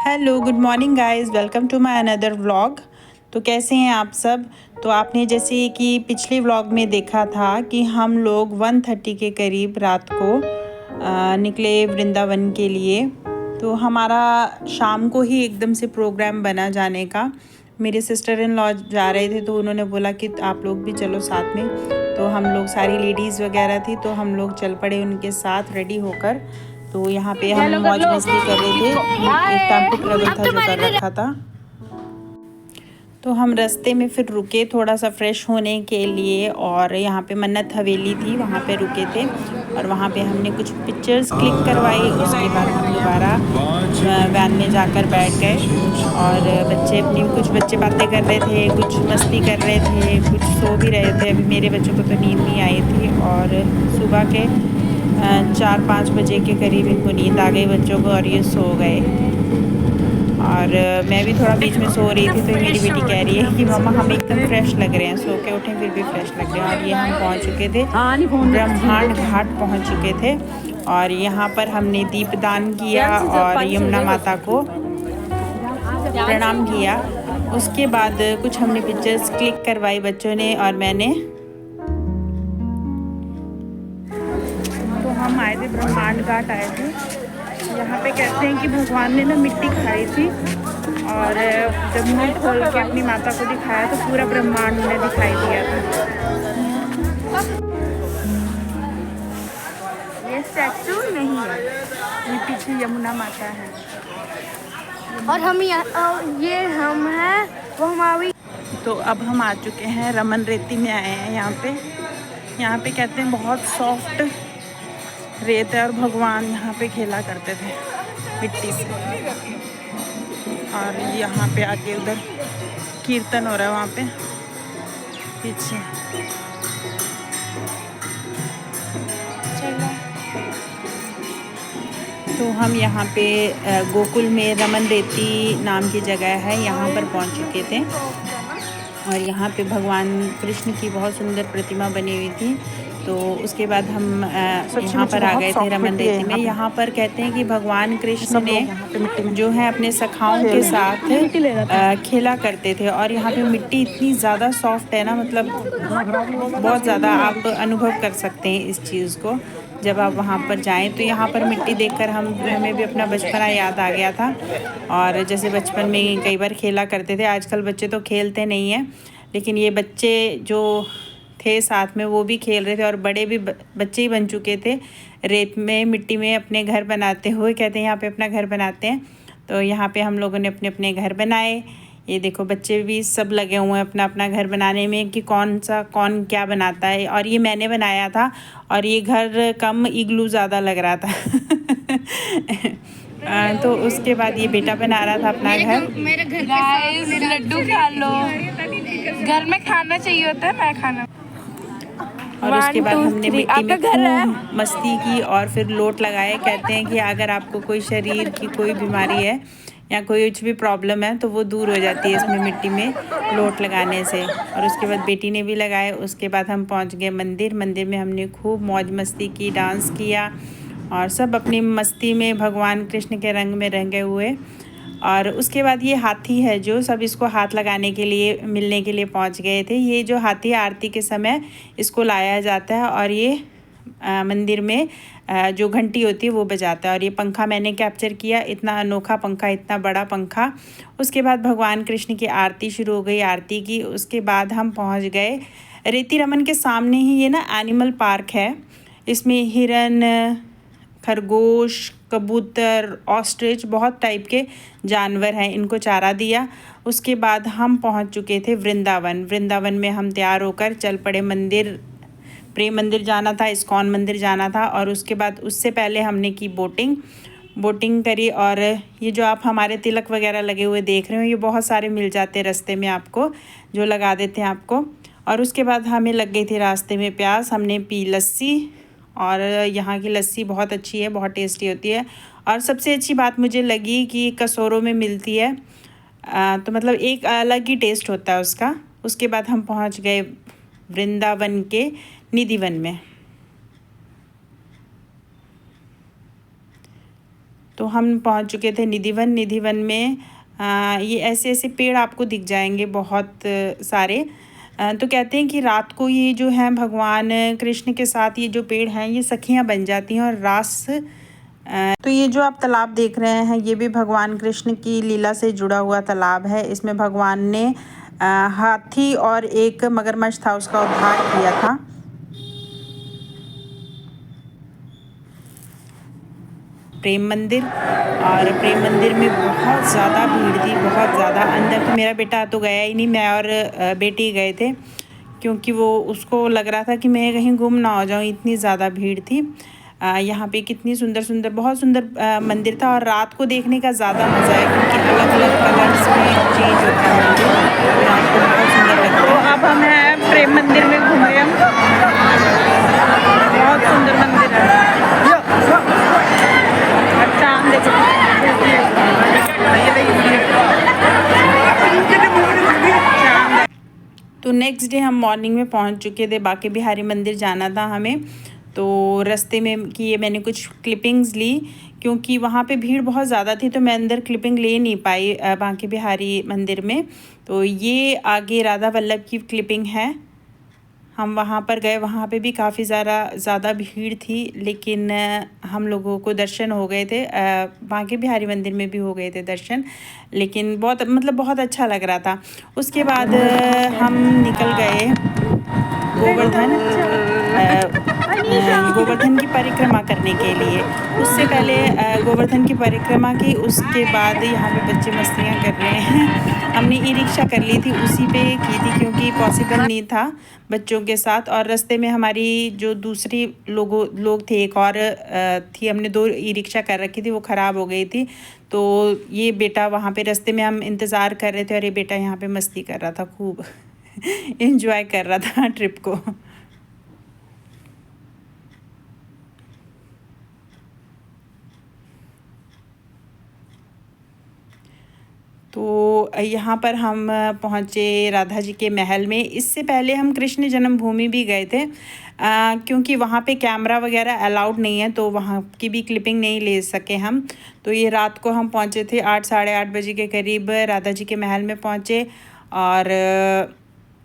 Hello good morning guys, welcome to my another vlog. तो कैसे हैं आप सब। तो आपने जैसे कि पिछले व्लॉग में देखा था कि हम लोग 1:30 के करीब रात को निकले वृंदावन के लिए। तो हमारा शाम को ही एकदम से प्रोग्राम बना जाने का। मेरे सिस्टर इन लॉ जा रहे थे तो उन्होंने बोला कि आप लोग भी चलो साथ में। तो हम लोग सारी लेडीज़ वगैरह थी तो हम लोग चल पड़े उनके साथ रेडी होकर। तो यहाँ पे हम मौज मस्ती कर रहे थे। एक टेम्पो ट्रेवल था जो कर रखा था। तो हम रास्ते में फिर रुके थोड़ा सा फ्रेश होने के लिए और यहाँ पे मन्नत हवेली थी, वहाँ पे रुके थे और वहाँ पे हमने कुछ पिक्चर्स क्लिक करवाई। उसके बाद हम दोबारा वैन में जाकर बैठ गए और कुछ बच्चे बातें कर रहे थे, कुछ मस्ती कर रहे थे, कुछ सो भी रहे थे। अभी मेरे बच्चों को तो नींद नहीं आई थी और सुबह के 4-5 बजे के करीब इनको नींद आ गई बच्चों को और ये सो गए। और मैं भी थोड़ा बीच में सो रही थी तो मेरी बेटी कह रही है कि मम्मा हम एकदम फ्रेश लग रहे हैं, सो के उठे फिर भी फ्रेश लग रहे हैं। और ये हम पहुंच चुके थे, ब्रह्मांड घाट पहुंच चुके थे और यहाँ पर हमने दीपदान किया और यमुना माता को प्रणाम किया। उसके बाद कुछ हमने पिक्चर्स क्लिक करवाई बच्चों ने और मैंने। तो हम आए थे, ब्रह्मांड घाट आए थे। यहाँ पे कहते हैं कि भगवान ने ना मिट्टी खाई थी और जब मुंह खोल के अपनी माता को दिखाया तो पूरा ब्रह्मांड उन्हें दिखाई दिया था। ये स्टैचू नहीं है, ये पीछे यमुना माता है और हम ये हम हैं वो हमारी। तो अब हम आ चुके हैं, रमन रेती में आए हैं। यहाँ पे कहते हैं बहुत सॉफ्ट रेत है और भगवान यहाँ पे खेला करते थे मिट्टी से। और यहाँ पे आके उधर कीर्तन हो रहा है वहाँ पे पीछे। तो हम यहाँ पे गोकुल में रमन रेती नाम की जगह है, यहाँ पर पहुँच चुके थे और यहाँ पे भगवान कृष्ण की बहुत सुंदर प्रतिमा बनी हुई थी। तो उसके बाद हम यहाँ पर आ गए थे रमन रेती में। यहाँ पर कहते हैं कि भगवान कृष्ण ने जो है अपने सखाओं के साथ खेला करते थे और यहाँ पे मिट्टी इतनी ज़्यादा सॉफ्ट है ना, मतलब बहुत ज़्यादा आप अनुभव कर सकते हैं इस चीज़ को जब आप वहाँ पर जाएं। तो यहाँ पर मिट्टी देखकर हमें भी अपना बचपना याद आ गया था और जैसे बचपन में कई बार खेला करते थे। आजकल बच्चे तो खेलते नहीं हैं, लेकिन ये बच्चे जो थे साथ में वो भी खेल रहे थे और बड़े भी बच्चे ही बन चुके थे। रेत में मिट्टी में अपने घर बनाते हुए, कहते हैं यहाँ पे अपना घर बनाते हैं। तो यहाँ पे हम लोगों ने अपने अपने घर बनाए। ये देखो बच्चे भी सब लगे हुए हैं अपना अपना घर बनाने में कि कौन क्या बनाता है। और ये मैंने बनाया था और ये घर कम इग्लू ज़्यादा लग रहा था तो उसके बाद ये बेटा बना रहा था अपना घर। मेरे घर के लड्डू खा लो, घर में खाना चाहिए होता है ना खाना। और उसके बाद हमने मिट्टी में खूब मस्ती की और फिर लोट लगाए। कहते हैं कि अगर आपको कोई शरीर की कोई बीमारी है या कोई कुछ भी प्रॉब्लम है तो वो दूर हो जाती है इसमें मिट्टी में लोट लगाने से। और उसके बाद बेटी ने भी लगाए। उसके बाद हम पहुंच गए मंदिर में हमने खूब मौज मस्ती की, डांस किया और सब अपनी मस्ती में भगवान कृष्ण के रंग में रंगे हुए। और उसके बाद ये हाथी है जो सब इसको हाथ लगाने के लिए मिलने के लिए पहुंच गए थे। ये जो हाथी आरती के समय इसको लाया जाता है और ये मंदिर में जो घंटी होती है वो बजाता है। और ये पंखा मैंने कैप्चर किया, इतना अनोखा पंखा, इतना बड़ा पंखा। उसके बाद भगवान कृष्ण की आरती शुरू हो गई, आरती की। उसके बाद हम पहुंच गए रेती रमन के सामने ही ये ना एनिमल पार्क है। इसमें हिरन, खरगोश, कबूतर, ऑस्ट्रिच, बहुत टाइप के जानवर हैं, इनको चारा दिया। उसके बाद हम पहुंच चुके थे वृंदावन में हम तैयार होकर चल पड़े मंदिर। प्रेम मंदिर जाना था, इस्कॉन मंदिर जाना था और उसके बाद उससे पहले हमने की बोटिंग करी। और ये जो आप हमारे तिलक वगैरह लगे हुए देख रहे हो, ये बहुत सारे मिल जाते हैं रास्ते में आपको, जो लगा देते हैं आपको। और उसके बाद हमें लग गई थी रास्ते में प्यास, हमने पी लस्सी और यहाँ की लस्सी बहुत अच्छी है, बहुत टेस्टी होती है। और सबसे अच्छी बात मुझे लगी कि कसौरों में मिलती है, तो मतलब एक अलग ही टेस्ट होता है उसका। उसके बाद हम पहुँच गए वृंदावन के निधिवन में। तो हम पहुंच चुके थे निधिवन। निधिवन में ये ऐसे ऐसे पेड़ आपको दिख जाएंगे बहुत सारे। तो कहते हैं कि रात को ये जो है भगवान कृष्ण के साथ ये जो पेड़ हैं ये सखियां बन जाती हैं और रास। तो ये जो आप तालाब देख रहे हैं ये भी भगवान कृष्ण की लीला से जुड़ा हुआ तालाब है। इसमें भगवान ने हाथी और एक मगरमच्छ था उसका उद्धार किया था। प्रेम मंदिर, और प्रेम मंदिर में बहुत ज़्यादा भीड़ थी, बहुत ज़्यादा। अंदर तो मेरा बेटा तो गया ही नहीं, मैं और बेटी गए थे, क्योंकि वो उसको लग रहा था कि मैं कहीं गुम ना हो जाऊँ, इतनी ज़्यादा भीड़ थी। यहाँ पे कितनी सुंदर सुंदर, बहुत सुंदर मंदिर था। और रात को देखने का ज़्यादा मज़ा है क्योंकि अलग अलग कलर्स में चेंज होता है मंदिर, तो रात को बहुत सुंदर लगता है। तो अब हम हैं प्रेम मंदिर में घूम रहे हैं, बहुत सुंदर मंदिर है। चांद देखो, तो नेक्स्ट डे हम मॉर्निंग में पहुंच चुके थे। बांके बिहारी मंदिर जाना था हमें, तो रास्ते में कि ये मैंने कुछ क्लिपिंग्स ली क्योंकि वहाँ पे भीड़ बहुत ज़्यादा थी, तो मैं अंदर क्लिपिंग ले नहीं पाई बांके बिहारी मंदिर में। तो ये आगे राधा वल्लभ की क्लिपिंग है। हम वहाँ पर गए, वहाँ पे भी काफ़ी ज़्यादा भीड़ थी, लेकिन हम लोगों को दर्शन हो गए थे। बांके बिहारी मंदिर में भी हो गए थे दर्शन, लेकिन बहुत अच्छा लग रहा था। उसके बाद हम निकल गए गोवर्धन की परिक्रमा करने के लिए। उससे पहले गोवर्धन की परिक्रमा की, उसके बाद यहाँ पे बच्चे मस्तियाँ कर रहे हैं। हमने ई रिक्शा कर ली थी, उसी पे की थी क्योंकि पॉसिबल नहीं था बच्चों के साथ। और रास्ते में हमारी जो दूसरी लोग थे, एक और थी, हमने 2 ई रिक्शा कर रखी थी, वो ख़राब हो गई थी। तो ये बेटा वहाँ पे रास्ते में हम इंतज़ार कर रहे थे और ये बेटा यहाँ पे मस्ती कर रहा था, खूब एंजॉय कर रहा था ट्रिप को। तो यहाँ पर हम पहुँचे राधा जी के महल में। इससे पहले हम कृष्ण जन्मभूमि भी गए थे, क्योंकि वहाँ पे कैमरा वगैरह अलाउड नहीं है, तो वहाँ की भी क्लिपिंग नहीं ले सके हम। तो ये रात को हम पहुँचे थे 8 साढ़े 8 बजे के करीब राधा जी के महल में पहुँचे, और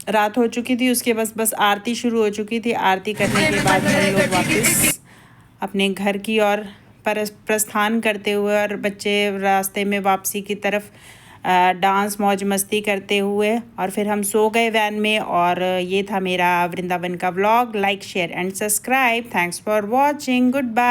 रात हो चुकी थी। उसके बस आरती शुरू हो चुकी थी। आरती करने के बाद हम लोग वापस अपने घर की ओर प्रस्थान करते हुए, और बच्चे रास्ते में वापसी की तरफ डांस मौज मस्ती करते हुए, और फिर हम सो गए वैन में। और ये था मेरा वृंदावन का vlog. Like share and subscribe. Thanks for watching. Good bye.